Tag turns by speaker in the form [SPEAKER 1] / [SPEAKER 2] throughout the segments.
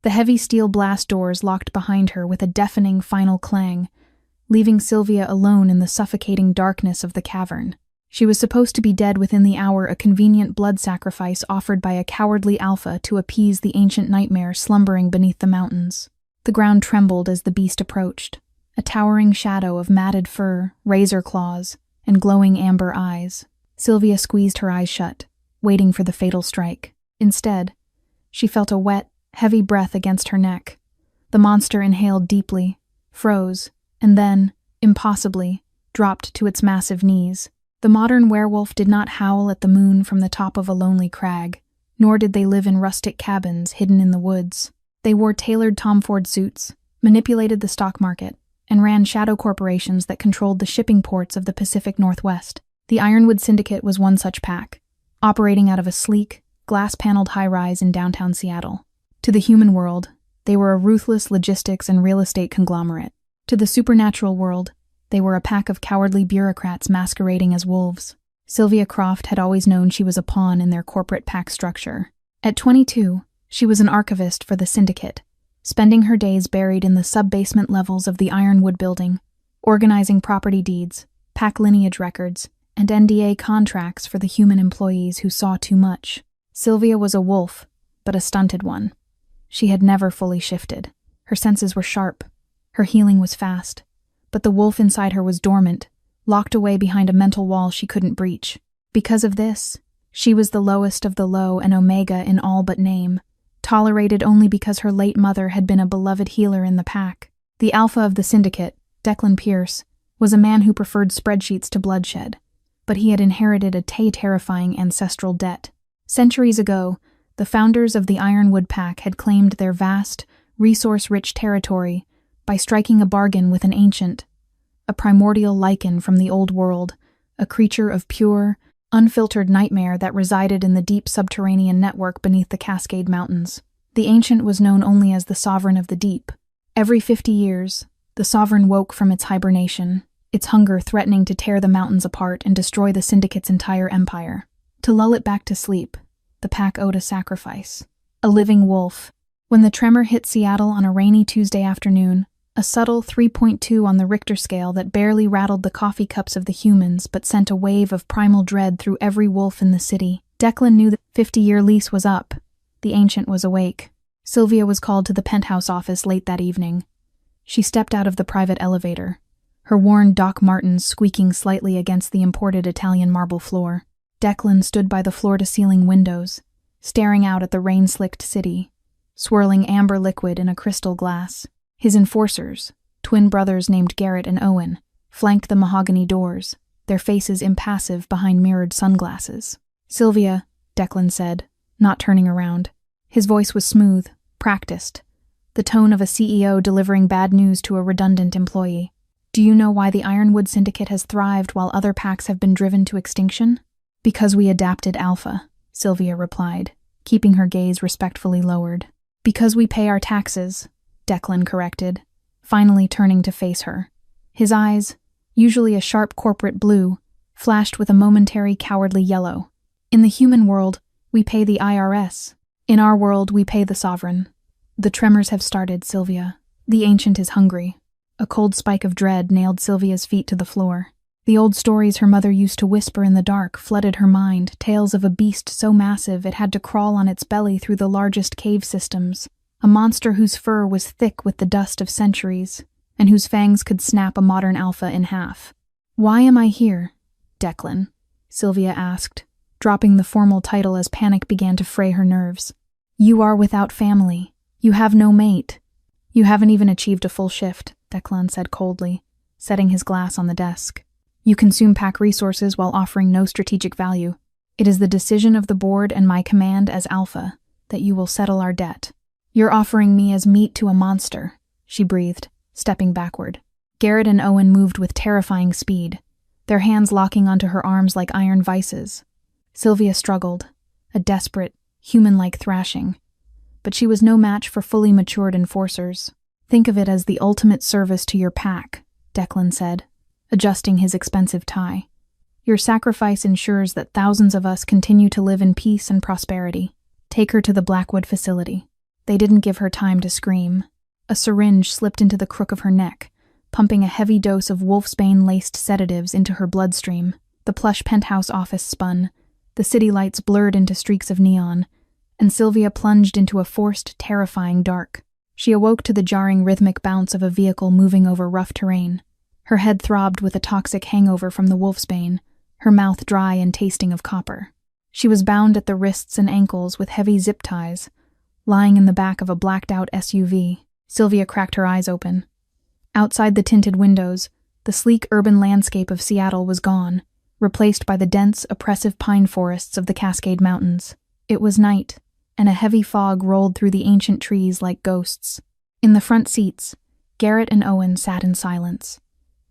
[SPEAKER 1] The heavy steel blast doors locked behind her with a deafening final clang, leaving Sylvia alone in the suffocating darkness of the cavern. She was supposed to be dead within the hour, a convenient blood sacrifice offered by a cowardly Alpha to appease the ancient nightmare slumbering beneath the mountains. The ground trembled as the beast approached, a towering shadow of matted fur, razor claws, and glowing amber eyes. Sylvia squeezed her eyes shut, waiting for the fatal strike. Instead, she felt a wet, heavy breath against her neck. The monster inhaled deeply, froze, and then, impossibly, dropped to its massive knees. The modern werewolf did not howl at the moon from the top of a lonely crag, nor did they live in rustic cabins hidden in the woods. They wore tailored Tom Ford suits, manipulated the stock market, and ran shadow corporations that controlled the shipping ports of the Pacific Northwest. The Ironwood Syndicate was one such pack, operating out of a sleek, glass-paneled high-rise in downtown Seattle. To the human world, they were a ruthless logistics and real estate conglomerate. To the supernatural world, they were a pack of cowardly bureaucrats masquerading as wolves. Sylvia Croft had always known she was a pawn in their corporate pack structure. At 22, she was an archivist for the syndicate, spending her days buried in the sub-basement levels of the Ironwood building, organizing property deeds, pack lineage records, and NDA contracts for the human employees who saw too much. Sylvia was a wolf, but a stunted one. She had never fully shifted. Her senses were sharp. Her healing was fast. But the wolf inside her was dormant, locked away behind a mental wall she couldn't breach. Because of this, she was the lowest of the low and omega in all but name, tolerated only because her late mother had been a beloved healer in the pack. The alpha of the syndicate, Declan Pierce, was a man who preferred spreadsheets to bloodshed, but he had inherited a terrifying ancestral debt. Centuries ago, the founders of the Ironwood Pack had claimed their vast, resource-rich territory by striking a bargain with an ancient, a primordial Lycan from the old world, a creature of pure, unfiltered nightmare that resided in the deep subterranean network beneath the Cascade Mountains. The ancient was known only as the Sovereign of the Deep. Every 50 years, the Sovereign woke from its hibernation, its hunger threatening to tear the mountains apart and destroy the Syndicate's entire empire. To lull it back to sleep, the pack owed a sacrifice. A living wolf. When the tremor hit Seattle on a rainy Tuesday afternoon, a subtle 3.2 on the Richter scale that barely rattled the coffee cups of the humans but sent a wave of primal dread through every wolf in the city. Declan knew the 50-year lease was up. The ancient was awake. Sylvia was called to the penthouse office late that evening. She stepped out of the private elevator, her worn Doc Martens squeaking slightly against the imported Italian marble floor. Declan stood by the floor-to-ceiling windows, staring out at the rain-slicked city, swirling amber liquid in a crystal glass. His enforcers, twin brothers named Garrett and Owen, flanked the mahogany doors, their faces impassive behind mirrored sunglasses. "Sylvia," Declan said, not turning around. His voice was smooth, practiced, the tone of a CEO delivering bad news to a redundant employee. "Do you know why the Ironwood Syndicate has thrived while other packs have been driven to extinction?" "Because we adapted Alpha," Sylvia replied, keeping her gaze respectfully lowered. "Because we pay our taxes," Declan corrected, finally turning to face her. His eyes, usually a sharp corporate blue, flashed with a momentary cowardly yellow. "In the human world, we pay the IRS. In our world, we pay the Sovereign." "The tremors have started, Sylvia. The ancient is hungry." A cold spike of dread nailed Sylvia's feet to the floor. The old stories her mother used to whisper in the dark flooded her mind, tales of a beast so massive it had to crawl on its belly through the largest cave systems. A monster whose fur was thick with the dust of centuries, and whose fangs could snap a modern alpha in half. "Why am I here, Declan?" Sylvia asked, dropping the formal title as panic began to fray her nerves. "You are without family. You have no mate." "You haven't even achieved a full shift," Declan said coldly, setting his glass on the desk. "You consume pack resources while offering no strategic value. It is the decision of the board and my command as Alpha that you will settle our debt." "You're offering me as meat to a monster," she breathed, stepping backward. Garrett and Owen moved with terrifying speed, their hands locking onto her arms like iron vices. Sylvia struggled, a desperate, human-like thrashing, but she was no match for fully matured enforcers. "Think of it as the ultimate service to your pack," Declan said, adjusting his expensive tie. "Your sacrifice ensures that thousands of us continue to live in peace and prosperity. Take her to the Blackwood facility." They didn't give her time to scream. A syringe slipped into the crook of her neck, pumping a heavy dose of wolfsbane-laced sedatives into her bloodstream. The plush penthouse office spun, the city lights blurred into streaks of neon, and Sylvia plunged into a forced, terrifying dark. She awoke to the jarring rhythmic bounce of a vehicle moving over rough terrain. Her head throbbed with a toxic hangover from the wolfsbane, her mouth dry and tasting of copper. She was bound at the wrists and ankles with heavy zip ties, lying in the back of a blacked-out SUV. Sylvia cracked her eyes open. Outside the tinted windows, the sleek urban landscape of Seattle was gone, replaced by the dense, oppressive pine forests of the Cascade Mountains. It was night, and a heavy fog rolled through the ancient trees like ghosts. In the front seats, Garrett and Owen sat in silence,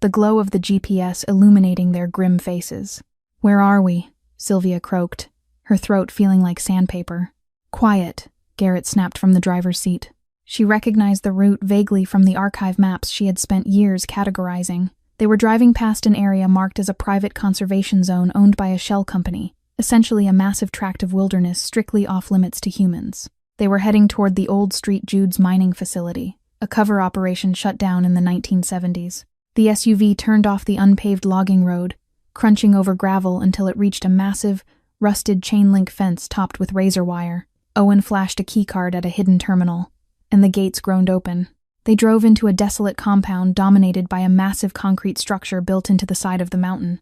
[SPEAKER 1] the glow of the GPS illuminating their grim faces. "Where are we?" Sylvia croaked, her throat feeling like sandpaper. "Quiet," Garrett snapped from the driver's seat. She recognized the route vaguely from the archive maps she had spent years categorizing. They were driving past an area marked as a private conservation zone owned by a shell company, essentially a massive tract of wilderness strictly off-limits to humans. They were heading toward the old St. Jude's mining facility, a cover operation shut down in the 1970s. The SUV turned off the unpaved logging road, crunching over gravel until it reached a massive, rusted chain-link fence topped with razor wire. Owen flashed a keycard at a hidden terminal, and the gates groaned open. They drove into a desolate compound dominated by a massive concrete structure built into the side of the mountain.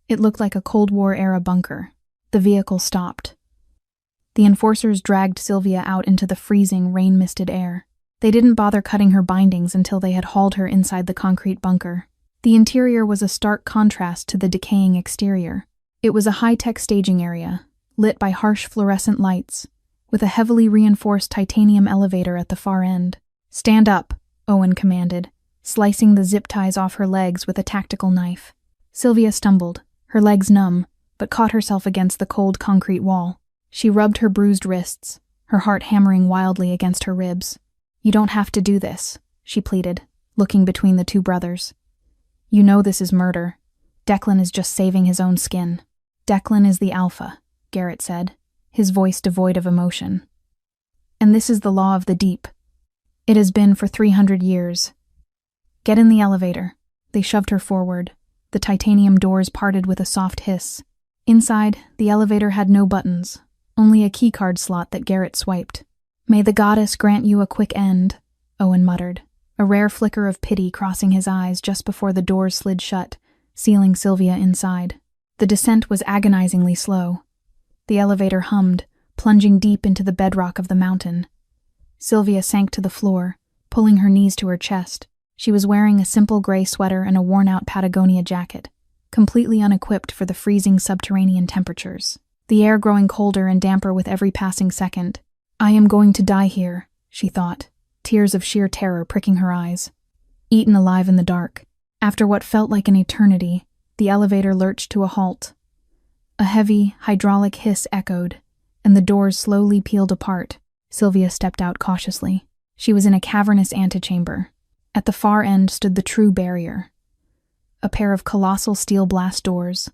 [SPEAKER 1] It looked like a Cold War-era bunker. The vehicle stopped. The enforcers dragged Sylvia out into the freezing, rain-misted air. They didn't bother cutting her bindings until they had hauled her inside the concrete bunker. The interior was a stark contrast to the decaying exterior. It was a high-tech staging area, lit by harsh fluorescent lights, with a heavily reinforced titanium elevator at the far end. "Stand up," Owen commanded, slicing the zip ties off her legs with a tactical knife. Sylvia stumbled, her legs numb, but caught herself against the cold concrete wall. She rubbed her bruised wrists, her heart hammering wildly against her ribs. "You don't have to do this," she pleaded, looking between the two brothers. "You know this is murder. Declan is just saving his own skin." "Declan is the Alpha," Garrett said, his voice devoid of emotion. "And this is the law of the deep. It has been for 300 years. Get in the elevator." They shoved her forward. The titanium doors parted with a soft hiss. Inside, the elevator had no buttons, only a keycard slot that Garrett swiped. "May the goddess grant you a quick end," Owen muttered, a rare flicker of pity crossing his eyes just before the doors slid shut, sealing Sylvia inside. The descent was agonizingly slow. The elevator hummed, plunging deep into the bedrock of the mountain. Sylvia sank to the floor, pulling her knees to her chest. She was wearing a simple gray sweater and a worn-out Patagonia jacket, completely unequipped for the freezing subterranean temperatures. The air growing colder and damper with every passing second. "I am going to die here," she thought, tears of sheer terror pricking her eyes. Eaten alive in the dark. After what felt like an eternity, the elevator lurched to a halt. A heavy, hydraulic hiss echoed, and the doors slowly peeled apart. Sylvia stepped out cautiously. She was in a cavernous antechamber. At the far end stood the true barrier. A pair of colossal steel blast doors,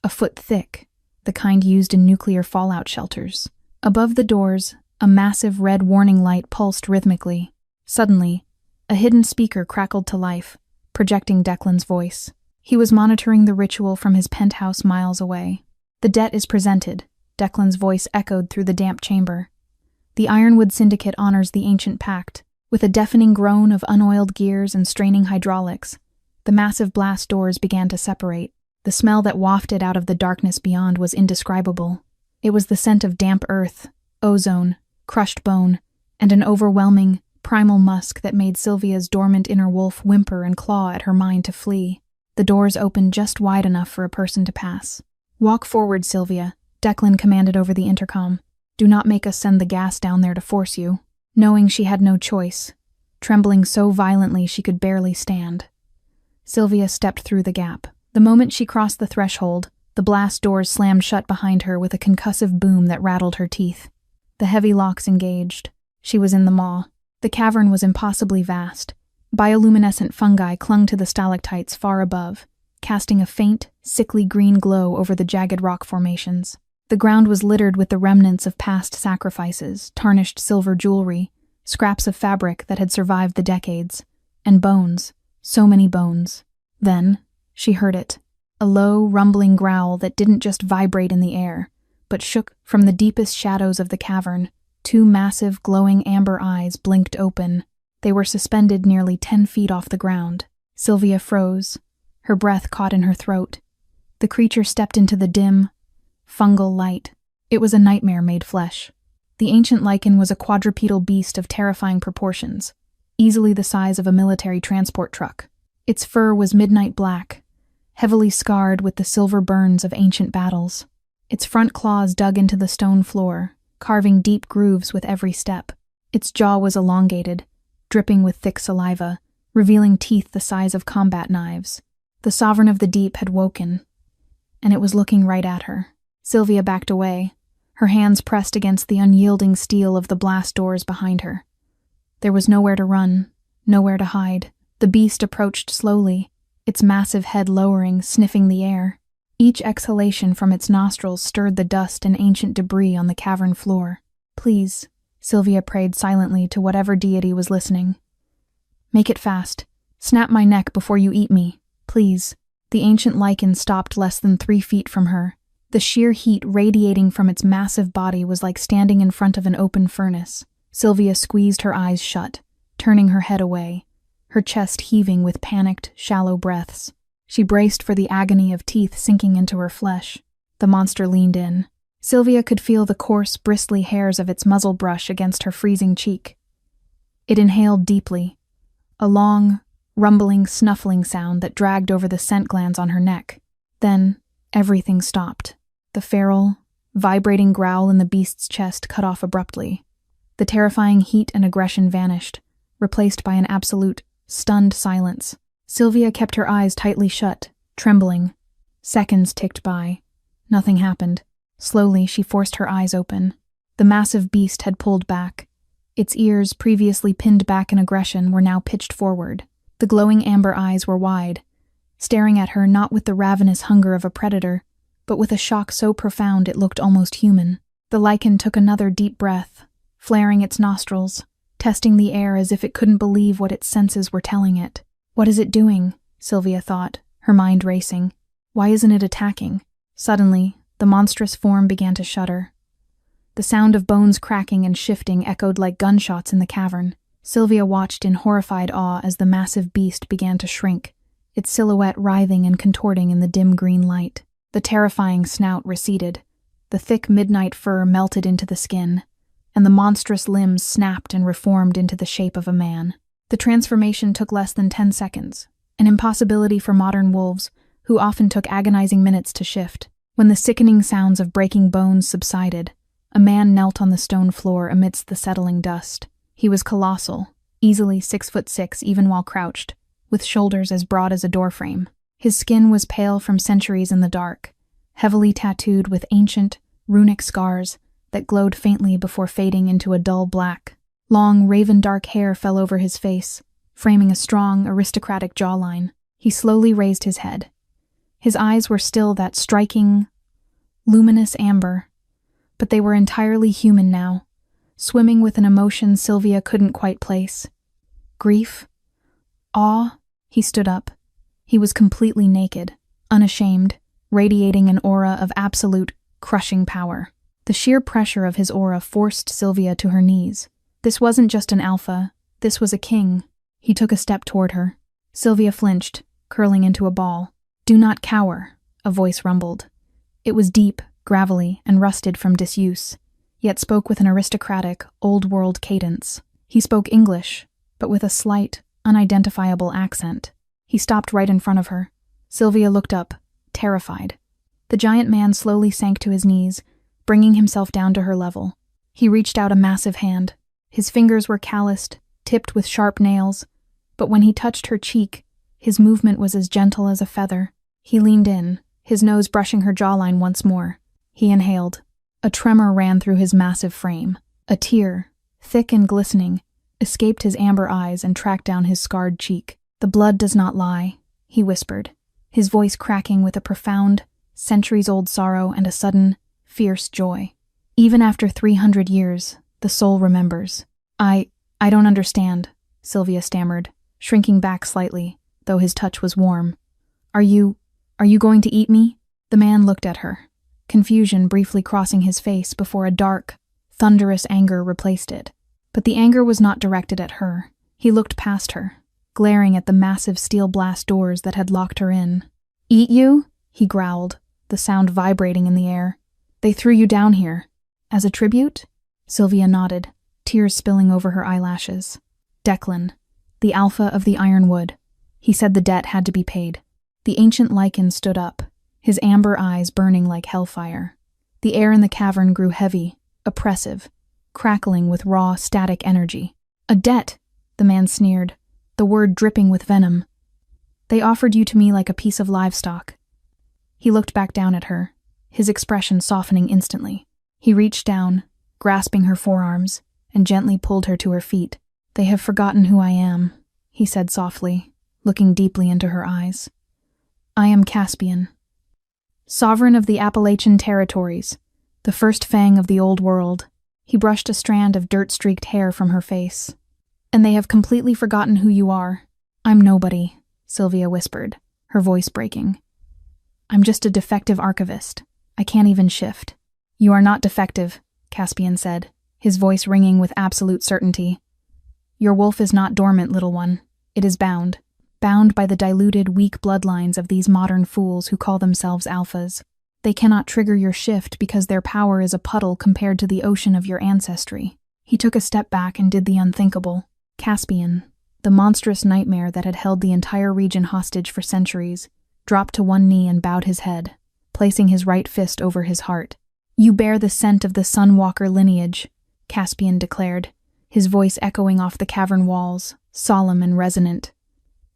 [SPEAKER 1] a foot thick, the kind used in nuclear fallout shelters. Above the doors, a massive red warning light pulsed rhythmically. Suddenly, a hidden speaker crackled to life, projecting Declan's voice. He was monitoring the ritual from his penthouse miles away. "The debt is presented," Declan's voice echoed through the damp chamber. "The Ironwood Syndicate honors the ancient pact." With a deafening groan of unoiled gears and straining hydraulics, the massive blast doors began to separate. The smell that wafted out of the darkness beyond was indescribable. It was the scent of damp earth, ozone, crushed bone, and an overwhelming, primal musk that made Sylvia's dormant inner wolf whimper and claw at her mind to flee. The doors opened just wide enough for a person to pass. "Walk forward, Sylvia," Declan commanded over the intercom. "Do not make us send the gas down there to force you." Knowing she had no choice, trembling so violently she could barely stand, Sylvia stepped through the gap. The moment she crossed the threshold, the blast doors slammed shut behind her with a concussive boom that rattled her teeth. The heavy locks engaged. She was in the maw. The cavern was impossibly vast. Bioluminescent fungi clung to the stalactites far above, casting a faint, sickly green glow over the jagged rock formations. The ground was littered with the remnants of past sacrifices, tarnished silver jewelry, scraps of fabric that had survived the decades, and bones, so many bones. Then, she heard it, a low, rumbling growl that didn't just vibrate in the air, but shook from the deepest shadows of the cavern. Two massive, glowing amber eyes blinked open. They were suspended nearly 10 feet off the ground. Sylvia froze, her breath caught in her throat. The creature stepped into the dim, fungal light. It was a nightmare made flesh. The Ancient Lycan was a quadrupedal beast of terrifying proportions, easily the size of a military transport truck. Its fur was midnight black, heavily scarred with the silver burns of ancient battles. Its front claws dug into the stone floor, carving deep grooves with every step. Its jaw was elongated, dripping with thick saliva, revealing teeth the size of combat knives. The sovereign of the deep had woken, and it was looking right at her. Sylvia backed away, her hands pressed against the unyielding steel of the blast doors behind her. There was nowhere to run, nowhere to hide. The beast approached slowly, its massive head lowering, sniffing the air. Each exhalation from its nostrils stirred the dust and ancient debris on the cavern floor. "Please," Sylvia prayed silently to whatever deity was listening. "Make it fast. Snap my neck before you eat me. Please." The Ancient Lycan stopped less than 3 feet from her. The sheer heat radiating from its massive body was like standing in front of an open furnace. Sylvia squeezed her eyes shut, turning her head away, her chest heaving with panicked, shallow breaths. She braced for the agony of teeth sinking into her flesh. The monster leaned in. Sylvia could feel the coarse, bristly hairs of its muzzle brush against her freezing cheek. It inhaled deeply, a long, rumbling, snuffling sound that dragged over the scent glands on her neck. Then, everything stopped. The feral, vibrating growl in the beast's chest cut off abruptly. The terrifying heat and aggression vanished, replaced by an absolute, stunned silence. Sylvia kept her eyes tightly shut, trembling. Seconds ticked by. Nothing happened. Slowly, she forced her eyes open. The massive beast had pulled back. Its ears, previously pinned back in aggression, were now pitched forward. The glowing amber eyes were wide, staring at her not with the ravenous hunger of a predator, but with a shock so profound it looked almost human. The Lycan took another deep breath, flaring its nostrils, testing the air as if it couldn't believe what its senses were telling it. "What is it doing?" Sylvia thought, her mind racing. "Why isn't it attacking?" Suddenly, the monstrous form began to shudder. The sound of bones cracking and shifting echoed like gunshots in the cavern. Sylvia watched in horrified awe as the massive beast began to shrink, its silhouette writhing and contorting in the dim green light. The terrifying snout receded, the thick midnight fur melted into the skin, and the monstrous limbs snapped and reformed into the shape of a man. The transformation took less than 10 seconds, an impossibility for modern wolves, who often took agonizing minutes to shift. When the sickening sounds of breaking bones subsided, a man knelt on the stone floor amidst the settling dust. He was colossal, easily 6'6" even while crouched, with shoulders as broad as a doorframe. His skin was pale from centuries in the dark, heavily tattooed with ancient, runic scars that glowed faintly before fading into a dull black. Long, raven-dark hair fell over his face, framing a strong, aristocratic jawline. He slowly raised his head. His eyes were still that striking, luminous amber, but they were entirely human now, swimming with an emotion Sylvia couldn't quite place. Grief? Awe? He stood up. He was completely naked, unashamed, radiating an aura of absolute, crushing power. The sheer pressure of his aura forced Sylvia to her knees. This wasn't just an alpha, this was a king. He took a step toward her. Sylvia flinched, curling into a ball. "Do not cower," a voice rumbled. It was deep, gravelly, and rusted from disuse, yet spoke with an aristocratic, old-world cadence. He spoke English, but with a slight, unidentifiable accent. He stopped right in front of her. Sylvia looked up, terrified. The giant man slowly sank to his knees, bringing himself down to her level. He reached out a massive hand. His fingers were calloused, tipped with sharp nails, but when he touched her cheek, his movement was as gentle as a feather. He leaned in, his nose brushing her jawline once more. He inhaled. A tremor ran through his massive frame. A tear, thick and glistening, escaped his amber eyes and tracked down his scarred cheek. "The blood does not lie," he whispered, his voice cracking with a profound, centuries-old sorrow and a sudden, fierce joy. "Even after 300 years, the soul remembers. I don't understand, Sylvia stammered, shrinking back slightly, though his touch was warm. Are you going to eat me? The man looked at her, confusion briefly crossing his face before a dark, thunderous anger replaced it. But the anger was not directed at her. He looked past her, glaring at the massive steel blast doors that had locked her in. Eat you? He growled, the sound vibrating in the air. They threw you down here. As a tribute? Sylvia nodded, tears spilling over her eyelashes. Declan, the Alpha of the Ironwood. He said the debt had to be paid. The Ancient Lycan stood up, his amber eyes burning like hellfire. The air in the cavern grew heavy, oppressive, crackling with raw, static energy. A debt, the man sneered, the word dripping with venom. They offered you to me like a piece of livestock. He looked back down at her, his expression softening instantly. He reached down, grasping her forearms, and gently pulled her to her feet. They have forgotten who I am, he said softly, looking deeply into her eyes. I am Caspian, sovereign of the Appalachian territories, the first fang of the old world. He brushed a strand of dirt-streaked hair from her face. And they have completely forgotten who you are. I'm nobody, Sylvia whispered, her voice breaking. I'm just a defective archivist. I can't even shift. You are not defective, Caspian said, his voice ringing with absolute certainty. Your wolf is not dormant, little one. It is bound by the diluted, weak bloodlines of these modern fools who call themselves alphas. They cannot trigger your shift because their power is a puddle compared to the ocean of your ancestry. He took a step back and did the unthinkable. Caspian, the monstrous nightmare that had held the entire region hostage for centuries, dropped to one knee and bowed his head, placing his right fist over his heart. You bear the scent of the Sunwalker lineage, Caspian declared, his voice echoing off the cavern walls, solemn and resonant.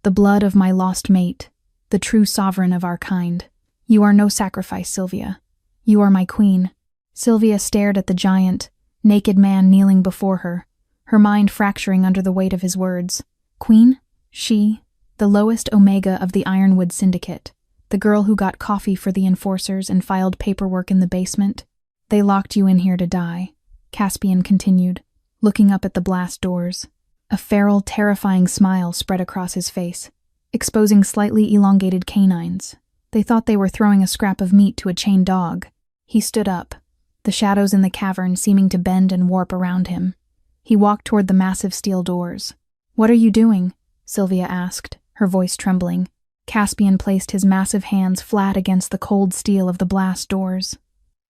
[SPEAKER 1] The blood of my lost mate, the true sovereign of our kind. You are no sacrifice, Sylvia. You are my queen. Sylvia stared at the giant, naked man kneeling before her, her mind fracturing under the weight of his words. Queen? She, the lowest omega of the Ironwood Syndicate, the girl who got coffee for the enforcers and filed paperwork in the basement. They locked you in here to die, Caspian continued, looking up at the blast doors. A feral, terrifying smile spread across his face, exposing slightly elongated canines. They thought they were throwing a scrap of meat to a chained dog. He stood up, the shadows in the cavern seeming to bend and warp around him. He walked toward the massive steel doors. What are you doing? Sylvia asked, her voice trembling. Caspian placed his massive hands flat against the cold steel of the blast doors.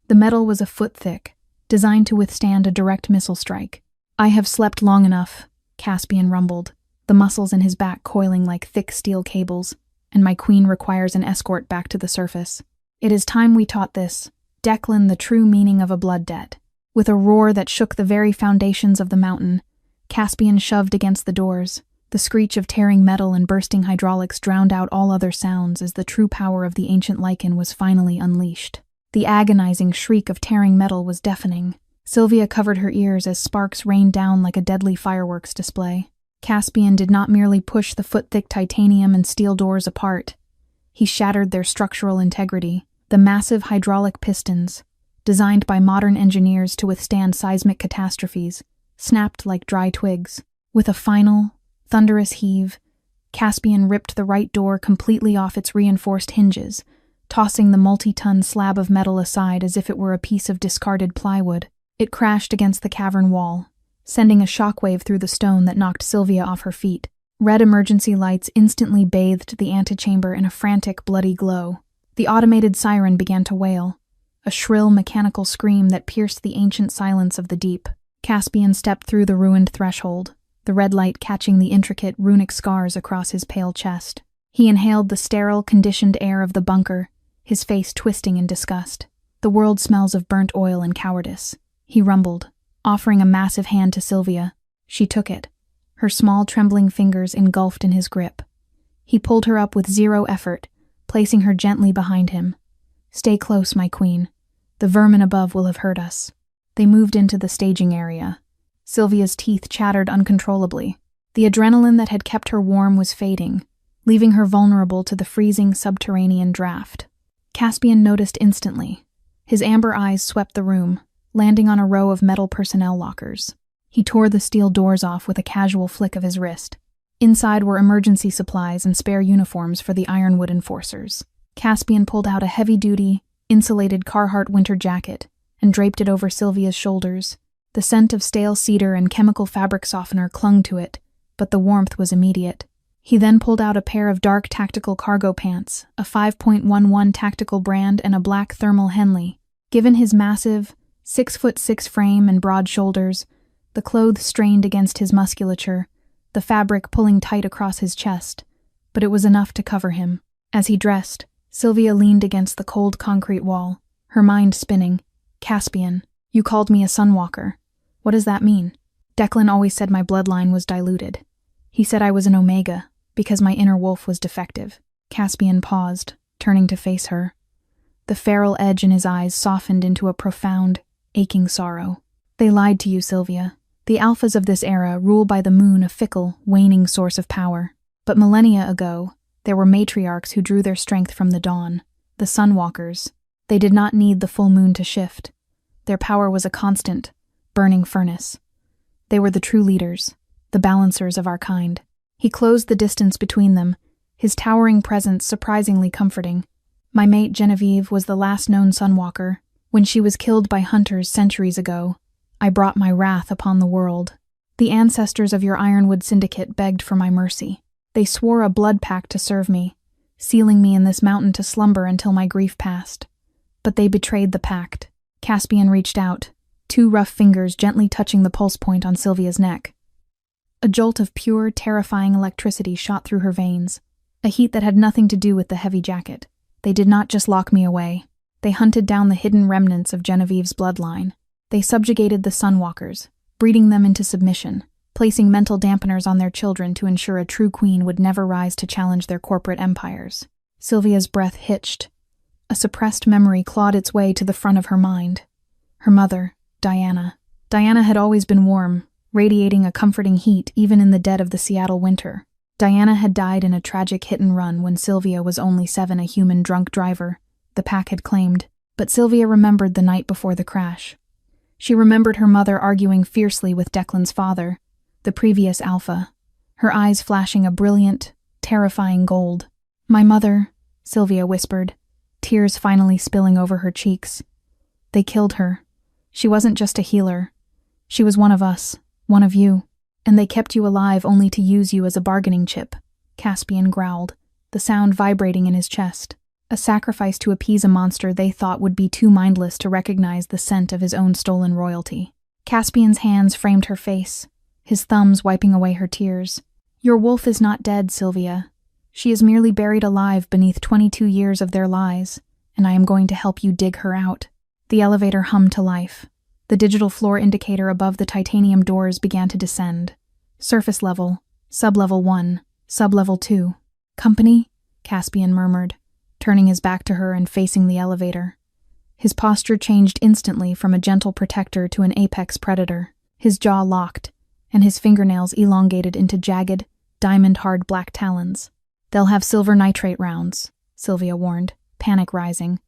[SPEAKER 1] The metal was a foot thick, designed to withstand a direct missile strike. I have slept long enough, Caspian rumbled, the muscles in his back coiling like thick steel cables, and my queen requires an escort back to the surface. It is time we taught this, Declan, the true meaning of a blood debt. With a roar that shook the very foundations of the mountain, Caspian shoved against the doors. The screech of tearing metal and bursting hydraulics drowned out all other sounds as the true power of the Ancient Lycan was finally unleashed. The agonizing shriek of tearing metal was deafening. Sylvia covered her ears as sparks rained down like a deadly fireworks display. Caspian did not merely push the foot-thick titanium and steel doors apart. He shattered their structural integrity. The massive hydraulic pistons, designed by modern engineers to withstand seismic catastrophes, snapped like dry twigs. With a final, thunderous heave, Caspian ripped the right door completely off its reinforced hinges, tossing the multi-ton slab of metal aside as if it were a piece of discarded plywood. It crashed against the cavern wall, sending a shockwave through the stone that knocked Sylvia off her feet. Red emergency lights instantly bathed the antechamber in a frantic, bloody glow. The automated siren began to wail, a shrill mechanical scream that pierced the ancient silence of the deep. Caspian stepped through the ruined threshold, the red light catching the intricate runic scars across his pale chest. He inhaled the sterile, conditioned air of the bunker, his face twisting in disgust. The world smells of burnt oil and cowardice, he rumbled, offering a massive hand to Sylvia. She took it, her small trembling fingers engulfed in his grip. He pulled her up with zero effort, placing her gently behind him. Stay close, my queen. The vermin above will have heard us. They moved into the staging area. Sylvia's teeth chattered uncontrollably. The adrenaline that had kept her warm was fading, leaving her vulnerable to the freezing subterranean draft. Caspian noticed instantly. His amber eyes swept the room, landing on a row of metal personnel lockers. He tore the steel doors off with a casual flick of his wrist. Inside were emergency supplies and spare uniforms for the Ironwood enforcers. Caspian pulled out a heavy-duty, insulated Carhartt winter jacket and draped it over Sylvia's shoulders. The scent of stale cedar and chemical fabric softener clung to it, but the warmth was immediate. He then pulled out a pair of dark tactical cargo pants, a 5.11 tactical brand and a black thermal Henley. Given his massive, 6'6" frame and broad shoulders, the clothes strained against his musculature, the fabric pulling tight across his chest, but it was enough to cover him. As he dressed, Sylvia leaned against the cold concrete wall, her mind spinning. Caspian, you called me a sunwalker. What does that mean? Declan always said my bloodline was diluted. He said I was an omega, because my inner wolf was defective. Caspian paused, turning to face her. The feral edge in his eyes softened into a profound, aching sorrow. They lied to you, Sylvia. The alphas of this era rule by the moon, a fickle, waning source of power. But millennia ago, there were matriarchs who drew their strength from the dawn, the sunwalkers. They did not need the full moon to shift. Their power was a constant, burning furnace. They were the true leaders, the balancers of our kind. He closed the distance between them, his towering presence surprisingly comforting. My mate Genevieve was the last known sunwalker. When she was killed by hunters centuries ago, I brought my wrath upon the world. The ancestors of your Ironwood syndicate begged for my mercy. They swore a blood pact to serve me, sealing me in this mountain to slumber until my grief passed. But they betrayed the pact. Caspian reached out, 2 rough fingers gently touching the pulse point on Sylvia's neck. A jolt of pure, terrifying electricity shot through her veins, a heat that had nothing to do with the heavy jacket. They did not just lock me away. They hunted down the hidden remnants of Genevieve's bloodline. They subjugated the Sunwalkers, breeding them into submission, placing mental dampeners on their children to ensure a true queen would never rise to challenge their corporate empires. Sylvia's breath hitched. A suppressed memory clawed its way to the front of her mind. Her mother, Diana. Diana had always been warm, radiating a comforting heat even in the dead of the Seattle winter. Diana had died in a tragic hit-and-run when Sylvia was only 7, a human drunk driver, the pack had claimed. But Sylvia remembered the night before the crash. She remembered her mother arguing fiercely with Declan's father, the previous Alpha, her eyes flashing a brilliant, terrifying gold. "My mother," Sylvia whispered, tears finally spilling over her cheeks. "They killed her. She wasn't just a healer. She was one of us, one of you. And they kept you alive only to use you as a bargaining chip," Caspian growled, the sound vibrating in his chest. A sacrifice to appease a monster they thought would be too mindless to recognize the scent of his own stolen royalty. Caspian's hands framed her face, his thumbs wiping away her tears. "Your wolf is not dead, Sylvia. She is merely buried alive beneath 22 years of their lies, and I am going to help you dig her out." The elevator hummed to life. The digital floor indicator above the titanium doors began to descend. Surface level, sub-level 1, sub-level 2. "Company?" Caspian murmured, turning his back to her and facing the elevator. His posture changed instantly from a gentle protector to an apex predator. His jaw locked, and his fingernails elongated into jagged, diamond-hard black talons. "They'll have silver nitrate rounds," Sylvia warned, panic rising.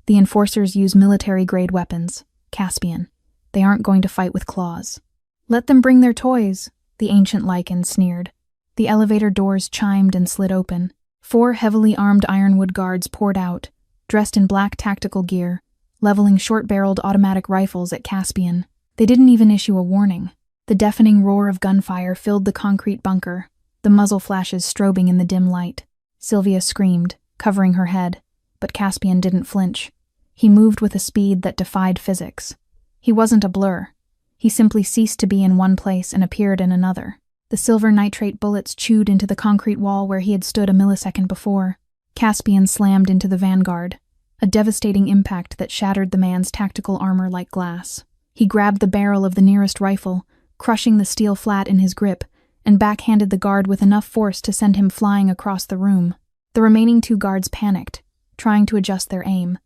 [SPEAKER 1] "The enforcers use military-grade weapons. Caspian, they aren't going to fight with claws." "Let them bring their toys," the Ancient Lycan sneered. The elevator doors chimed and slid open. 4 heavily armed Ironwood guards poured out, dressed in black tactical gear, leveling short-barreled automatic rifles at Caspian. They didn't even issue a warning. The deafening roar of gunfire filled the concrete bunker, the muzzle flashes strobing in the dim light. Sylvia screamed, covering her head, but Caspian didn't flinch. He moved with a speed that defied physics. He wasn't a blur. He simply ceased to be in one place and appeared in another. The silver nitrate bullets chewed into the concrete wall where he had stood a millisecond before. Caspian slammed into the vanguard, a devastating impact that shattered the man's tactical armor like glass. He grabbed the barrel of the nearest rifle, crushing the steel flat in his grip, and backhanded the guard with enough force to send him flying across the room. The remaining 2 guards panicked, trying to adjust their aim,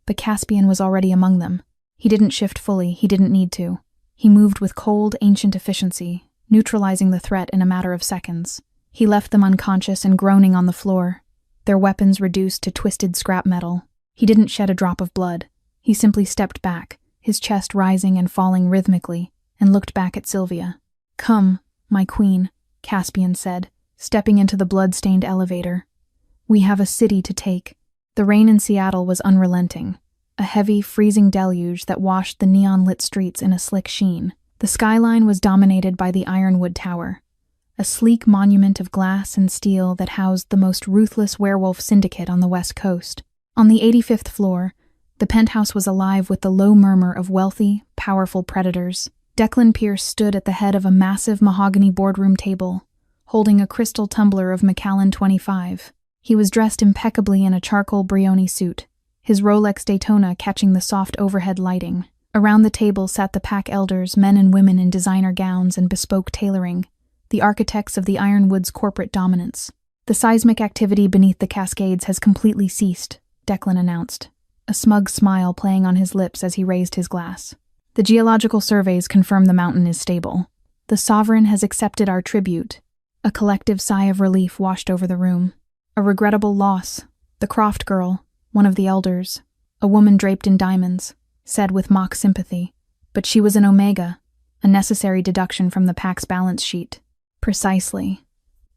[SPEAKER 1] but Caspian was already among them. He didn't shift fully, he didn't need to. He moved with cold, ancient efficiency, neutralizing the threat in a matter of seconds. He left them unconscious and groaning on the floor, their weapons reduced to twisted scrap metal. He didn't shed a drop of blood. He simply stepped back, his chest rising and falling rhythmically, and looked back at Sylvia. "Come, my queen," Caspian said, stepping into the blood-stained elevator. "We have a city to take." The rain in Seattle was unrelenting, a heavy, freezing deluge that washed the neon-lit streets in a slick sheen. The skyline was dominated by the Ironwood Tower, a sleek monument of glass and steel that housed the most ruthless werewolf syndicate on the West Coast. On the 85th floor, the penthouse was alive with the low murmur of wealthy, powerful predators. Declan Pierce stood at the head of a massive mahogany boardroom table, holding a crystal tumbler of Macallan 25. He was dressed impeccably in a charcoal Brioni suit, his Rolex Daytona catching the soft overhead lighting. Around the table sat the pack elders, men and women in designer gowns and bespoke tailoring, the architects of the Ironwood's corporate dominance. "The seismic activity beneath the Cascades has completely ceased," Declan announced, a smug smile playing on his lips as he raised his glass. "The geological surveys confirm the mountain is stable. The sovereign has accepted our tribute." A collective sigh of relief washed over the room. "A regrettable loss," the Croft girl, one of the elders, a woman draped in diamonds, said with mock sympathy. "But she was an Omega, a necessary deduction from the pack's balance sheet." "Precisely."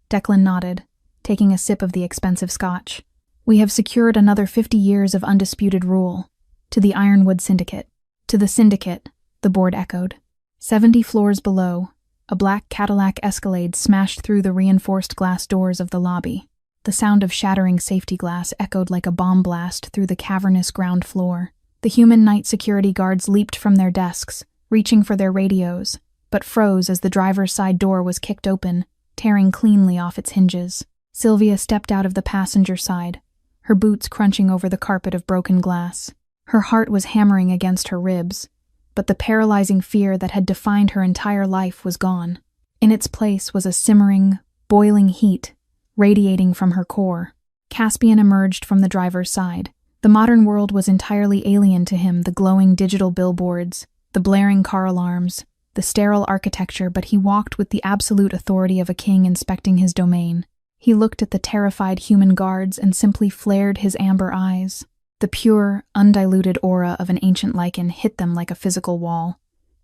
[SPEAKER 1] Declan nodded, taking a sip of the expensive scotch. "We have secured another 50 years of undisputed rule. To the Ironwood Syndicate." "To the Syndicate," the board echoed. 70 floors below, a black Cadillac Escalade smashed through the reinforced glass doors of the lobby. The sound of shattering safety glass echoed like a bomb blast through the cavernous ground floor. The human night security guards leaped from their desks, reaching for their radios, but froze as the driver's side door was kicked open, tearing cleanly off its hinges. Sylvia stepped out of the passenger side, her boots crunching over the carpet of broken glass. Her heart was hammering against her ribs, but the paralyzing fear that had defined her entire life was gone. In its place was a simmering, boiling heat, radiating from her core. Caspian emerged from the driver's side. The modern world was entirely alien to him, the glowing digital billboards, the blaring car alarms, the sterile architecture, but he walked with the absolute authority of a king inspecting his domain. He looked at the terrified human guards and simply flared his amber eyes. The pure, undiluted aura of an Ancient Lycan hit them like a physical wall,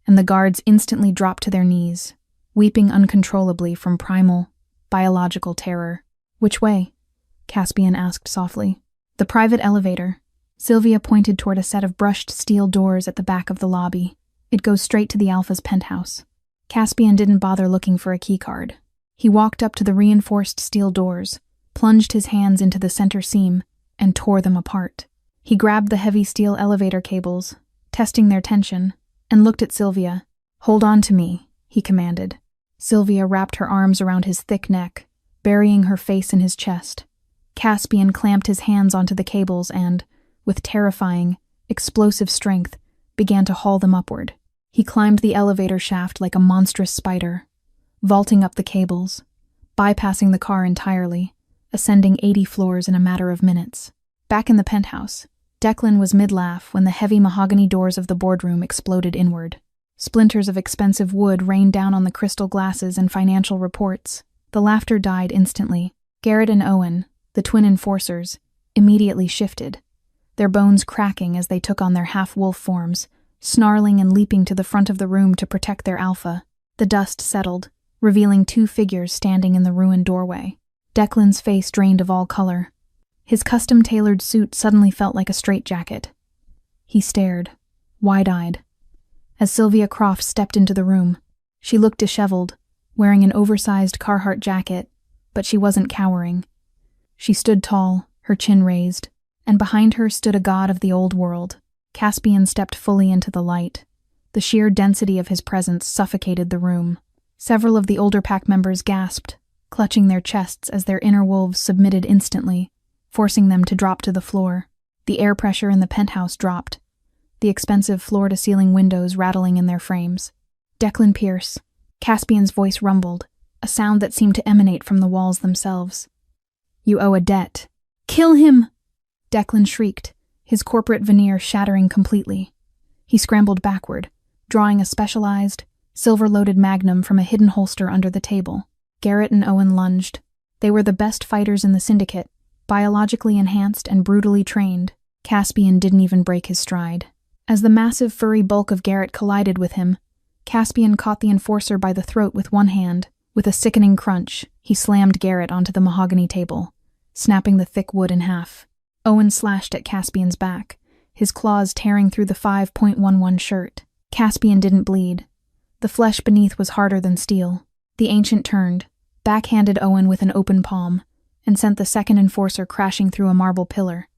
[SPEAKER 1] and the guards instantly dropped to their knees, weeping uncontrollably from primal, biological terror. "Which way?" Caspian asked softly. "The private elevator." Sylvia pointed toward a set of brushed steel doors at the back of the lobby. "It goes straight to the Alpha's penthouse." Caspian didn't bother looking for a keycard. He walked up to the reinforced steel doors, plunged his hands into the center seam, and tore them apart. He grabbed the heavy steel elevator cables, testing their tension, and looked at Sylvia. "Hold on to me," he commanded. Sylvia wrapped her arms around his thick neck, burying her face in his chest. Caspian clamped his hands onto the cables and, with terrifying, explosive strength, began to haul them upward. He climbed the elevator shaft like a monstrous spider, vaulting up the cables, bypassing the car entirely, ascending 80 floors in a matter of minutes. Back in the penthouse, Declan was mid-laugh when the heavy mahogany doors of the boardroom exploded inward. Splinters of expensive wood rained down on the crystal glasses and financial reports. The laughter died instantly. Garrett and Owen, the twin enforcers, immediately shifted, their bones cracking as they took on their half-wolf forms, snarling and leaping to the front of the room to protect their alpha. The dust settled, revealing 2 figures standing in the ruined doorway. Declan's face drained of all color. His custom-tailored suit suddenly felt like a straitjacket. He stared, wide-eyed, as Sylvia Croft stepped into the room. She looked disheveled, wearing an oversized Carhartt jacket, but she wasn't cowering. She stood tall, her chin raised, and behind her stood a god of the old world. Caspian stepped fully into the light. The sheer density of his presence suffocated the room. Several of the older pack members gasped, clutching their chests as their inner wolves submitted instantly, forcing them to drop to the floor. The air pressure in the penthouse dropped, the expensive floor-to-ceiling windows rattling in their frames. "Declan Pierce," Caspian's voice rumbled, a sound that seemed to emanate from the walls themselves. "You owe a debt." "Kill him!" Declan shrieked, his corporate veneer shattering completely. He scrambled backward, drawing a specialized, silver-loaded magnum from a hidden holster under the table. Garrett and Owen lunged. They were the best fighters in the syndicate, biologically enhanced and brutally trained. Caspian didn't even break his stride. As the massive furry bulk of Garrett collided with him, Caspian caught the enforcer by the throat with one hand. With a sickening crunch, he slammed Garrett onto the mahogany table, snapping the thick wood in half. Owen slashed at Caspian's back, his claws tearing through the 5.11 shirt. Caspian didn't bleed. The flesh beneath was harder than steel. The ancient turned, backhanded Owen with an open palm, and sent the second enforcer crashing through a marble pillar.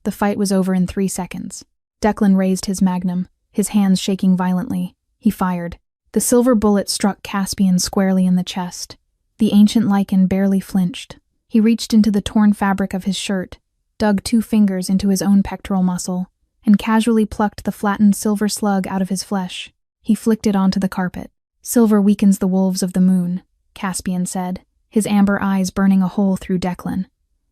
[SPEAKER 1] The fight was over in 3 seconds. Declan raised his magnum, his hands shaking violently. He fired. The silver bullet struck Caspian squarely in the chest. The Ancient Lycan barely flinched. He reached into the torn fabric of his shirt, dug 2 fingers into his own pectoral muscle, and casually plucked the flattened silver slug out of his flesh. He flicked it onto the carpet. "Silver weakens the wolves of the moon," Caspian said, his amber eyes burning a hole through Declan.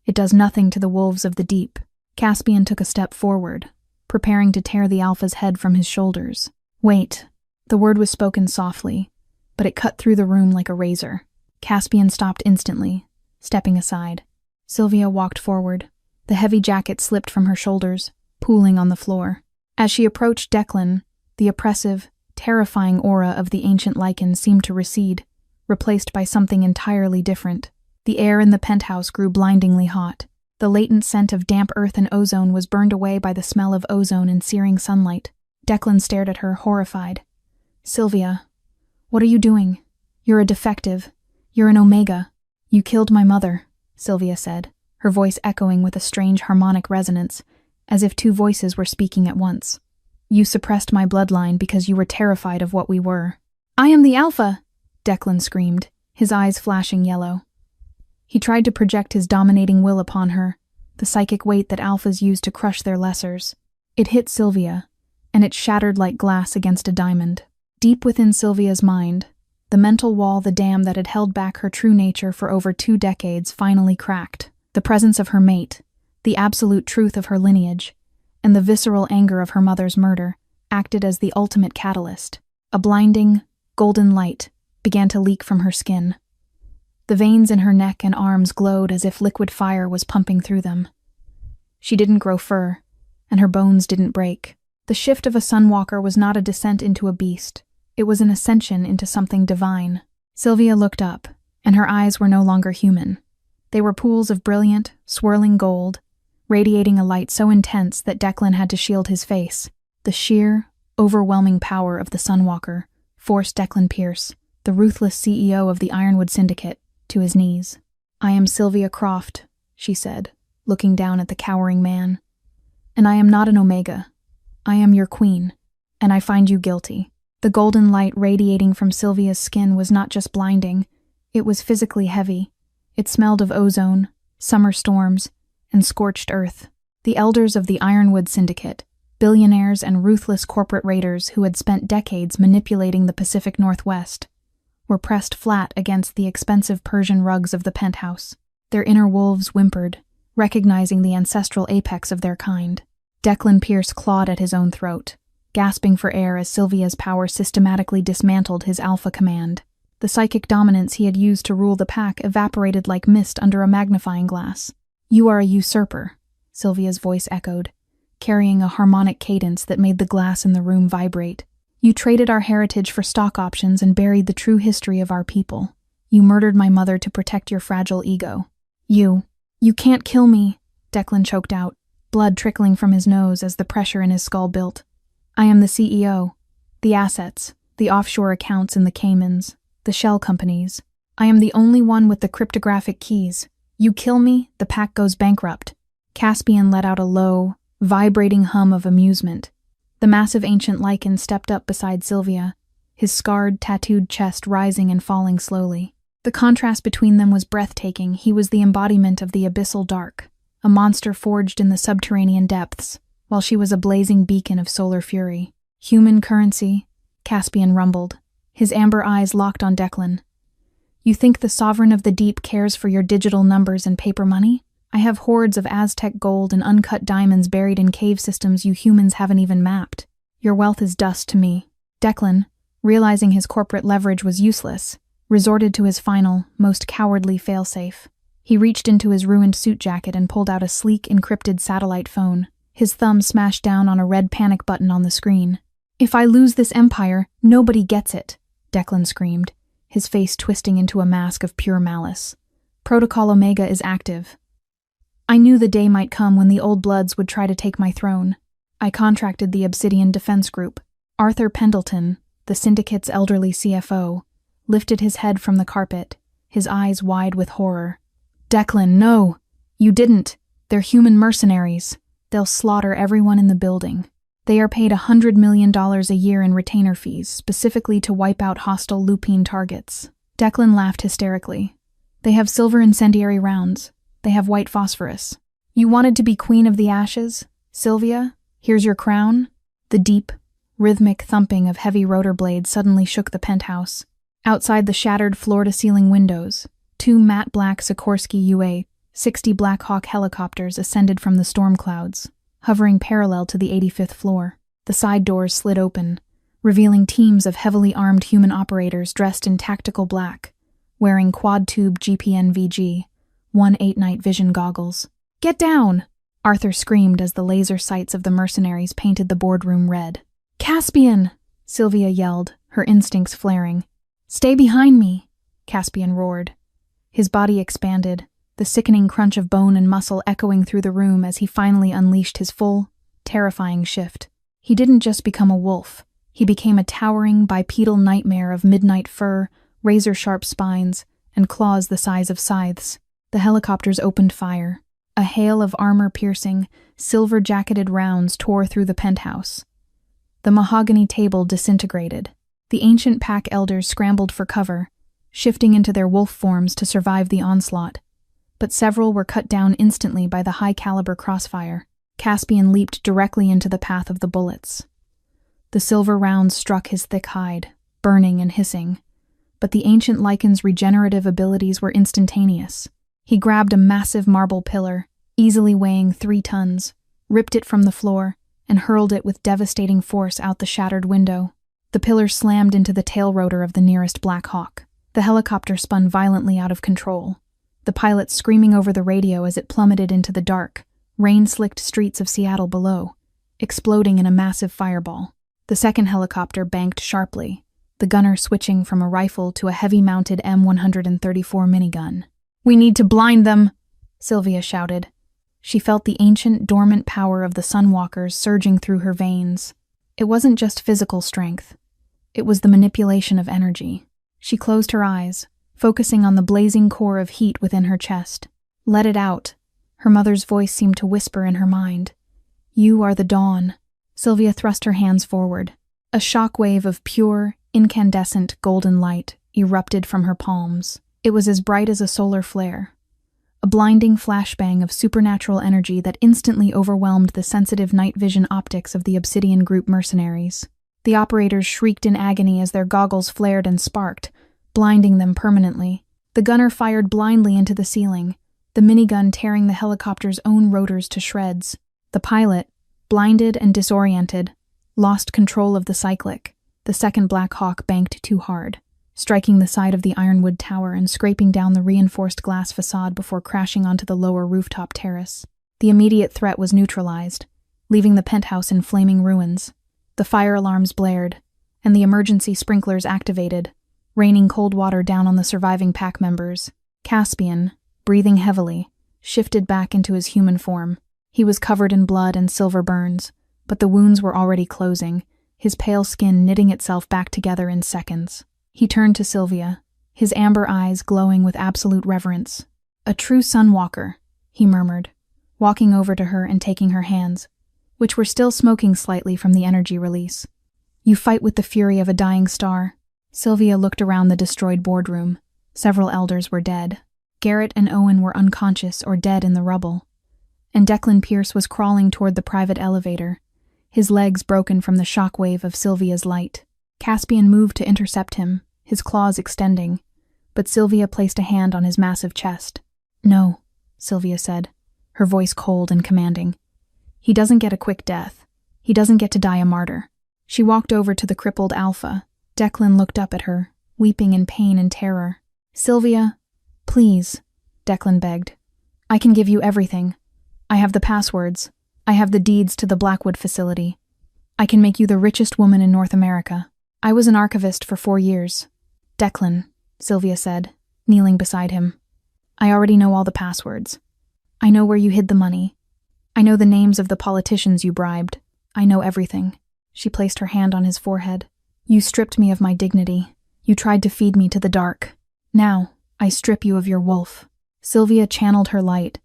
[SPEAKER 1] "It does nothing to the wolves of the deep." Caspian took a step forward, preparing to tear the Alpha's head from his shoulders. "Wait." The word was spoken softly, but it cut through the room like a razor. Caspian stopped instantly, stepping aside. Sylvia walked forward. The heavy jacket slipped from her shoulders, pooling on the floor. As she approached Declan, the oppressive, terrifying aura of the Ancient Lycan seemed to recede, replaced by something entirely different. The air in the penthouse grew blindingly hot. The latent scent of damp earth and ozone was burned away by the smell of ozone and searing sunlight. Declan stared at her, horrified. "Sylvia, what are you doing? You're a defective. You're an Omega. You killed my mother," Sylvia said, her voice echoing with a strange harmonic resonance, as if 2 voices were speaking at once. "You suppressed my bloodline because you were terrified of what we were." "I am the Alpha!" Declan screamed, his eyes flashing yellow. He tried to project his dominating will upon her, the psychic weight that Alphas use to crush their lessers. It hit Sylvia, and it shattered like glass against a diamond. Deep within Sylvia's mind, the mental wall, the dam that had held back her true nature for over 2 decades, finally cracked. The presence of her mate, the absolute truth of her lineage, and the visceral anger of her mother's murder acted as the ultimate catalyst. A blinding, golden light began to leak from her skin. The veins in her neck and arms glowed as if liquid fire was pumping through them. She didn't grow fur, and her bones didn't break. The shift of a sunwalker was not a descent into a beast. It was an ascension into something divine. Sylvia looked up, and her eyes were no longer human. They were pools of brilliant, swirling gold, radiating a light so intense that Declan had to shield his face. The sheer, overwhelming power of the Sunwalker forced Declan Pierce, the ruthless CEO of the Ironwood Syndicate, to his knees. "I am Sylvia Croft," she said, looking down at the cowering man. "And I am not an Omega. I am your queen, and I find you guilty." The golden light radiating from Sylvia's skin was not just blinding, it was physically heavy. It smelled of ozone, summer storms, and scorched earth. The elders of the Ironwood Syndicate, billionaires and ruthless corporate raiders who had spent decades manipulating the Pacific Northwest, were pressed flat against the expensive Persian rugs of the penthouse. Their inner wolves whimpered, recognizing the ancestral apex of their kind. Declan Pierce clawed at his own throat, gasping for air as Sylvia's power systematically dismantled his Alpha command. The psychic dominance he had used to rule the pack evaporated like mist under a magnifying glass. "You are a usurper," Sylvia's voice echoed, carrying a harmonic cadence that made the glass in the room vibrate. "You traded our heritage for stock options and buried the true history of our people. You murdered my mother to protect your fragile ego. You can't kill me," Declan choked out, blood trickling from his nose as the pressure in his skull built. "I am the CEO, the assets, the offshore accounts in the Caymans, the shell companies. I am the only one with the cryptographic keys. You kill me, the pack goes bankrupt." Caspian let out a low, vibrating hum of amusement. The massive Ancient Lycan stepped up beside Sylvia, his scarred, tattooed chest rising and falling slowly. The contrast between them was breathtaking. He was the embodiment of the abyssal dark, a monster forged in the subterranean depths, while she was a blazing beacon of solar fury. "Human currency," Caspian rumbled, his amber eyes locked on Declan. "You think the sovereign of the deep cares for your digital numbers and paper money? I have hordes of Aztec gold and uncut diamonds buried in cave systems you humans haven't even mapped. Your wealth is dust to me." Declan, realizing his corporate leverage was useless, resorted to his final, most cowardly failsafe. He reached into his ruined suit jacket and pulled out a sleek, encrypted satellite phone. His thumb smashed down on a red panic button on the screen. If I lose this empire, nobody gets it, Declan screamed, his face twisting into a mask of pure malice. Protocol Omega is active. I knew the day might come when the Old Bloods would try to take my throne. I contracted the Obsidian Defense Group. Arthur Pendleton, the syndicate's elderly CFO, lifted his head from the carpet, his eyes wide with horror. Declan, no! You didn't. They're human mercenaries. They'll slaughter everyone in the building. They are paid $100 million a year in retainer fees, specifically to wipe out hostile lupine targets. Declan laughed hysterically. They have silver incendiary rounds. They have white phosphorus. You wanted to be Queen of the Ashes? Sylvia, here's your crown. The deep, rhythmic thumping of heavy rotor blades suddenly shook the penthouse. Outside the shattered floor-to-ceiling windows, 2 matte black Sikorsky UA-60 Black Hawk helicopters ascended from the storm clouds, hovering parallel to the 85th floor. The side doors slid open, revealing teams of heavily armed human operators dressed in tactical black, wearing quad-tube GPN-VG, 1/8 night vision goggles. Get down! Arthur screamed as the laser sights of the mercenaries painted the boardroom red. Caspian! Sylvia yelled, her instincts flaring. Stay behind me! Caspian roared. His body expanded, the sickening crunch of bone and muscle echoing through the room as he finally unleashed his full, terrifying shift. He didn't just become a wolf. He became a towering, bipedal nightmare of midnight fur, razor-sharp spines, and claws the size of scythes. The helicopters opened fire. A hail of armor-piercing, silver-jacketed rounds tore through the penthouse. The mahogany table disintegrated. The ancient pack elders scrambled for cover, shifting into their wolf forms to survive the onslaught. But several were cut down instantly by the high-caliber crossfire. Caspian leaped directly into the path of the bullets. The silver rounds struck his thick hide, burning and hissing. But the Ancient Lycan's regenerative abilities were instantaneous. He grabbed a massive marble pillar, easily weighing 3 tons, ripped it from the floor, and hurled it with devastating force out the shattered window. The pillar slammed into the tail rotor of the nearest Black Hawk. The helicopter spun violently out of control, the pilot screaming over the radio as it plummeted into the dark, rain-slicked streets of Seattle below, exploding in a massive fireball. The second helicopter banked sharply, the gunner switching from a rifle to a heavy-mounted M134 minigun. "We need to blind them!" Sylvia shouted. She felt the ancient, dormant power of the Sunwalkers surging through her veins. It wasn't just physical strength. It was the manipulation of energy. She closed her eyes, focusing on the blazing core of heat within her chest. "Let it out," her mother's voice seemed to whisper in her mind. "You are the dawn." Sylvia thrust her hands forward. A shockwave of pure, incandescent golden light erupted from her palms. It was as bright as a solar flare. A blinding flashbang of supernatural energy that instantly overwhelmed the sensitive night vision optics of the Obsidian Group mercenaries. The operators shrieked in agony as their goggles flared and sparked, blinding them permanently. The gunner fired blindly into the ceiling, the minigun tearing the helicopter's own rotors to shreds. The pilot, blinded and disoriented, lost control of the cyclic. The second Black Hawk banked too hard, striking the side of the ironwood tower and scraping down the reinforced glass facade before crashing onto the lower rooftop terrace. The immediate threat was neutralized, leaving the penthouse in flaming ruins. The fire alarms blared, and the emergency sprinklers activated, raining cold water down on the surviving pack members. Caspian, breathing heavily, shifted back into his human form. He was covered in blood and silver burns, but the wounds were already closing, his pale skin knitting itself back together in seconds. He turned to Sylvia, his amber eyes glowing with absolute reverence. "A true Sunwalker," he murmured, walking over to her and taking her hands, which were still smoking slightly from the energy release. "You fight with the fury of a dying star." Sylvia looked around the destroyed boardroom. Several elders were dead. Garrett and Owen were unconscious or dead in the rubble. And Declan Pierce was crawling toward the private elevator, his legs broken from the shockwave of Sylvia's light. Caspian moved to intercept him, his claws extending, but Sylvia placed a hand on his massive chest. "No," Sylvia said, her voice cold and commanding. "He doesn't get a quick death. He doesn't get to die a martyr." She walked over to the crippled Alpha. Declan looked up at her, weeping in pain and terror. "Sylvia, please," Declan begged. "I can give you everything. I have the passwords. I have the deeds to the Blackwood facility. I can make you the richest woman in North America. I was an archivist for 4 years. Declan, Sylvia said, kneeling beside him. I already know all the passwords. I know where you hid the money. I know the names of the politicians you bribed. I know everything. She placed her hand on his forehead. You stripped me of my dignity. You tried to feed me to the dark. Now, I strip you of your wolf. Sylvia channeled her light,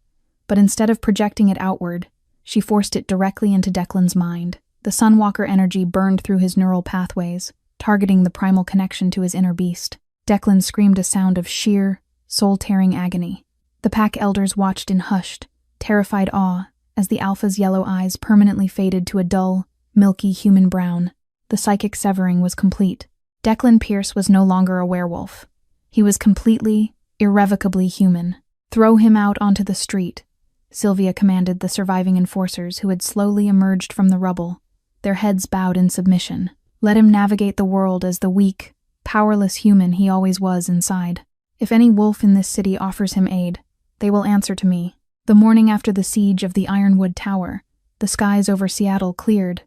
[SPEAKER 1] but instead of projecting it outward, she forced it directly into Declan's mind. The Sunwalker energy burned through his neural pathways, targeting the primal connection to his inner beast. Declan screamed a sound of sheer, soul-tearing agony. The pack elders watched in hushed, terrified awe as the Alpha's yellow eyes permanently faded to a dull, milky human brown. The psychic severing was complete. Declan Pierce was no longer a werewolf. He was completely, irrevocably human. Throw him out onto the street, Sylvia commanded the surviving enforcers who had slowly emerged from the rubble, their heads bowed in submission. Let him navigate the world as the weak, powerless human he always was inside. If any wolf in this city offers him aid, they will answer to me. The morning after the siege of the Ironwood Tower, the skies over Seattle cleared,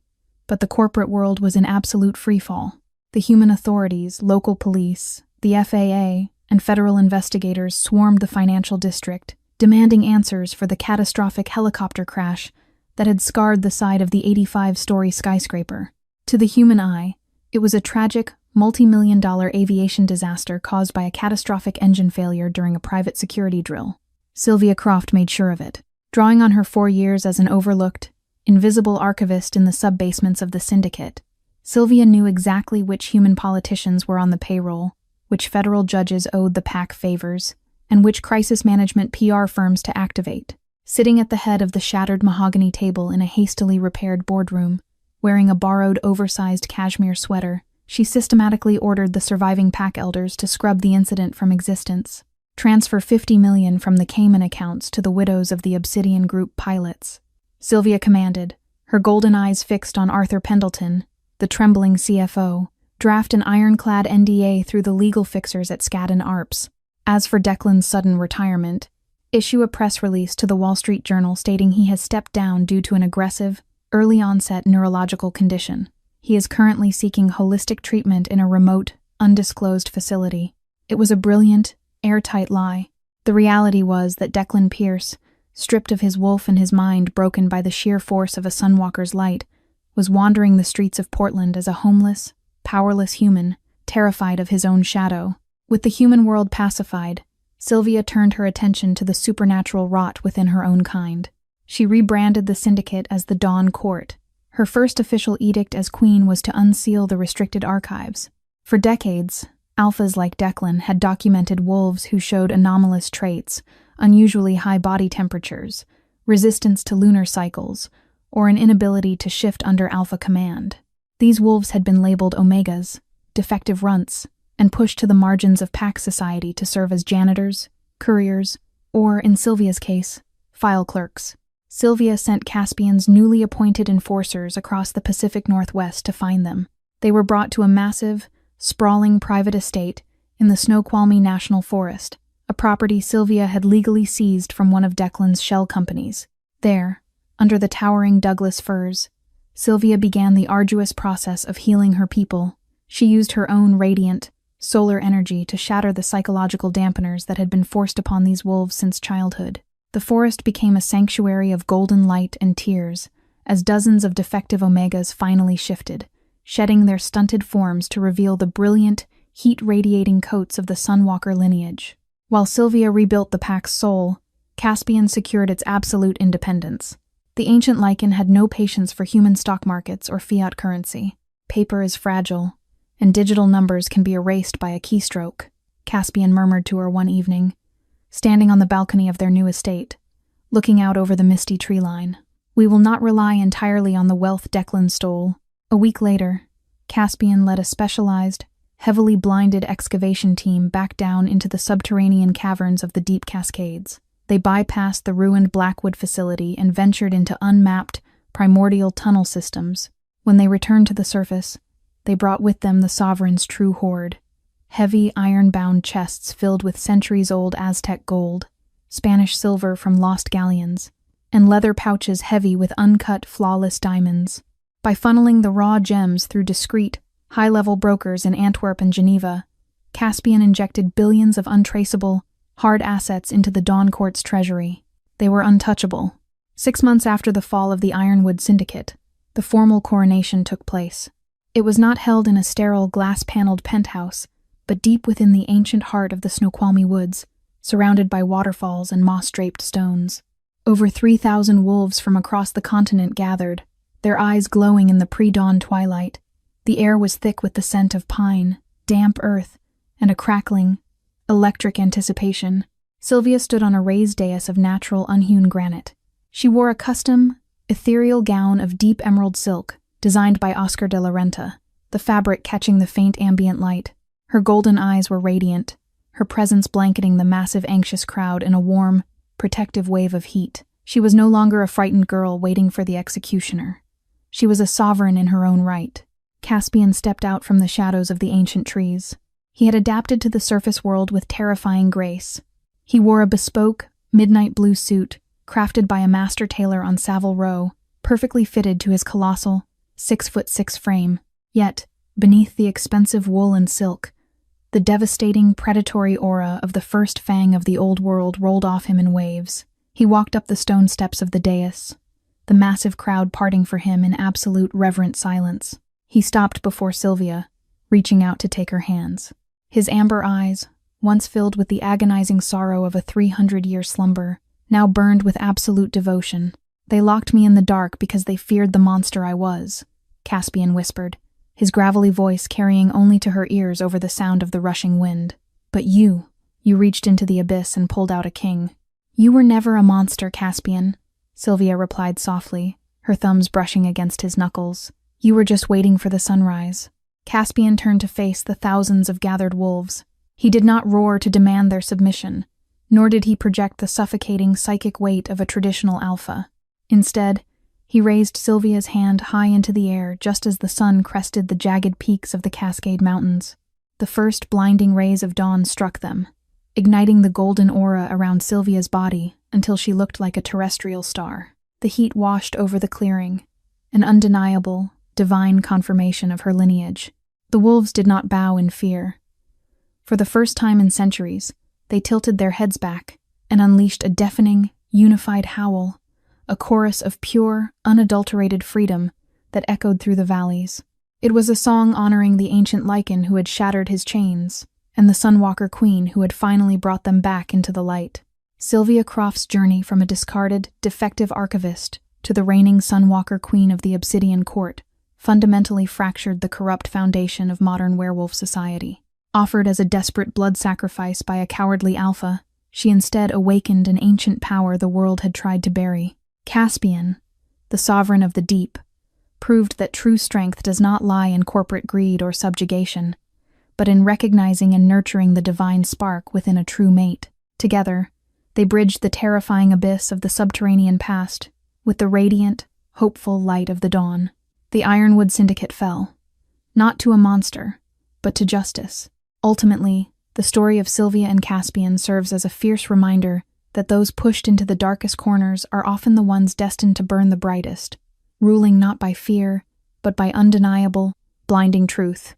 [SPEAKER 1] but the corporate world was in absolute freefall. The human authorities, local police, the FAA, and federal investigators swarmed the financial district, demanding answers for the catastrophic helicopter crash that had scarred the side of the 85-story skyscraper. To the human eye, it was a tragic, multi-million-dollar aviation disaster caused by a catastrophic engine failure during a private security drill. Sylvia Croft made sure of it. Drawing on her 4 years as an overlooked, invisible archivist in the sub-basements of the syndicate, Sylvia knew exactly which human politicians were on the payroll, which federal judges owed the pack favors, and which crisis management PR firms to activate. Sitting at the head of the shattered mahogany table in a hastily repaired boardroom, wearing a borrowed oversized cashmere sweater, she systematically ordered the surviving pack elders to scrub the incident from existence, transfer $50 million from the Cayman accounts to the widows of the Obsidian Group pilots. Sylvia commanded, her golden eyes fixed on Arthur Pendleton, the trembling CFO, draft an ironclad NDA through the legal fixers at Skadden Arps. As for Declan's sudden retirement, issue a press release to the Wall Street Journal stating he has stepped down due to an aggressive, early-onset neurological condition. He is currently seeking holistic treatment in a remote, undisclosed facility. It was a brilliant, airtight lie. The reality was that Declan Pierce, stripped of his wolf and his mind broken by the sheer force of a Sunwalker's light, was wandering the streets of Portland as a homeless, powerless human, terrified of his own shadow. With the human world pacified, Sylvia turned her attention to the supernatural rot within her own kind. She rebranded the syndicate as the Dawn Court. Her first official edict as queen was to unseal the restricted archives. For decades, alphas like Declan had documented wolves who showed anomalous traits, unusually high body temperatures, resistance to lunar cycles, or an inability to shift under alpha command. These wolves had been labeled omegas, defective runts, and pushed to the margins of pack society to serve as janitors, couriers, or, in Sylvia's case, file clerks. Sylvia sent Caspian's newly appointed enforcers across the Pacific Northwest to find them. They were brought to a massive, sprawling private estate in the Snoqualmie National Forest, a property Sylvia had legally seized from one of Declan's shell companies. There, under the towering Douglas firs, Sylvia began the arduous process of healing her people. She used her own radiant, solar energy to shatter the psychological dampeners that had been forced upon these wolves since childhood. The forest became a sanctuary of golden light and tears, as dozens of defective omegas finally shifted, shedding their stunted forms to reveal the brilliant, heat-radiating coats of the Sunwalker lineage. While Sylvia rebuilt the pack's soul, Caspian secured its absolute independence. The Ancient Lycan had no patience for human stock markets or fiat currency. Paper is fragile, and digital numbers can be erased by a keystroke, Caspian murmured to her one evening, standing on the balcony of their new estate, looking out over the misty tree line. We will not rely entirely on the wealth Declan stole. A week later, Caspian led a specialized, heavily blinded excavation team back down into the subterranean caverns of the Deep Cascades. They bypassed the ruined Blackwood facility and ventured into unmapped, primordial tunnel systems. When they returned to the surface, they brought with them the Sovereign's true hoard: heavy, iron-bound chests filled with centuries-old Aztec gold, Spanish silver from lost galleons, and leather pouches heavy with uncut, flawless diamonds. By funneling the raw gems through discreet, high-level brokers in Antwerp and Geneva, Caspian injected billions of untraceable, hard assets into the Dawn Court's treasury. They were untouchable. 6 months after the fall of the Ironwood Syndicate, the formal coronation took place. It was not held in a sterile, glass-paneled penthouse, but deep within the ancient heart of the Snoqualmie woods, surrounded by waterfalls and moss-draped stones. Over 3,000 wolves from across the continent gathered, their eyes glowing in the pre-dawn twilight. The air was thick with the scent of pine, damp earth, and a crackling, electric anticipation. Sylvia stood on a raised dais of natural, unhewn granite. She wore a custom, ethereal gown of deep emerald silk, designed by Oscar de la Renta, the fabric catching the faint ambient light. Her golden eyes were radiant, her presence blanketing the massive, anxious crowd in a warm, protective wave of heat. She was no longer a frightened girl waiting for the executioner. She was a sovereign in her own right. Caspian stepped out from the shadows of the ancient trees. He had adapted to the surface world with terrifying grace. He wore a bespoke, midnight blue suit, crafted by a master tailor on Savile Row, perfectly fitted to his colossal, 6'6" frame. Yet, beneath the expensive wool and silk, the devastating, predatory aura of the first fang of the old world rolled off him in waves. He walked up the stone steps of the dais, the massive crowd parting for him in absolute reverent silence. He stopped before Sylvia, reaching out to take her hands. His amber eyes, once filled with the agonizing sorrow of a 300-year slumber, now burned with absolute devotion. "They locked me in the dark because they feared the monster I was," Caspian whispered, his gravelly voice carrying only to her ears over the sound of the rushing wind. "But you reached into the abyss and pulled out a king." "You were never a monster, Caspian," Sylvia replied softly, her thumbs brushing against his knuckles. "You were just waiting for the sunrise." Caspian turned to face the thousands of gathered wolves. He did not roar to demand their submission, nor did he project the suffocating psychic weight of a traditional alpha. Instead, he raised Sylvia's hand high into the air just as the sun crested the jagged peaks of the Cascade Mountains. The first blinding rays of dawn struck them, igniting the golden aura around Sylvia's body until she looked like a terrestrial star. The heat washed over the clearing, an undeniable, divine confirmation of her lineage. The wolves did not bow in fear. For the first time in centuries, they tilted their heads back and unleashed a deafening, unified howl, a chorus of pure, unadulterated freedom that echoed through the valleys. It was a song honoring the Ancient Lycan who had shattered his chains, and the Sunwalker Queen who had finally brought them back into the light. Sylvia Croft's journey from a discarded, defective archivist to the reigning Sunwalker Queen of the Obsidian Court fundamentally fractured the corrupt foundation of modern werewolf society. Offered as a desperate blood sacrifice by a cowardly alpha, she instead awakened an ancient power the world had tried to bury. Caspian, the sovereign of the deep, proved that true strength does not lie in corporate greed or subjugation, but in recognizing and nurturing the divine spark within a true mate. Together, they bridged the terrifying abyss of the subterranean past with the radiant, hopeful light of the dawn. The Ironwood Syndicate fell, not to a monster, but to justice. Ultimately, the story of Sylvia and Caspian serves as a fierce reminder that those pushed into the darkest corners are often the ones destined to burn the brightest, ruling not by fear, but by undeniable, blinding truth.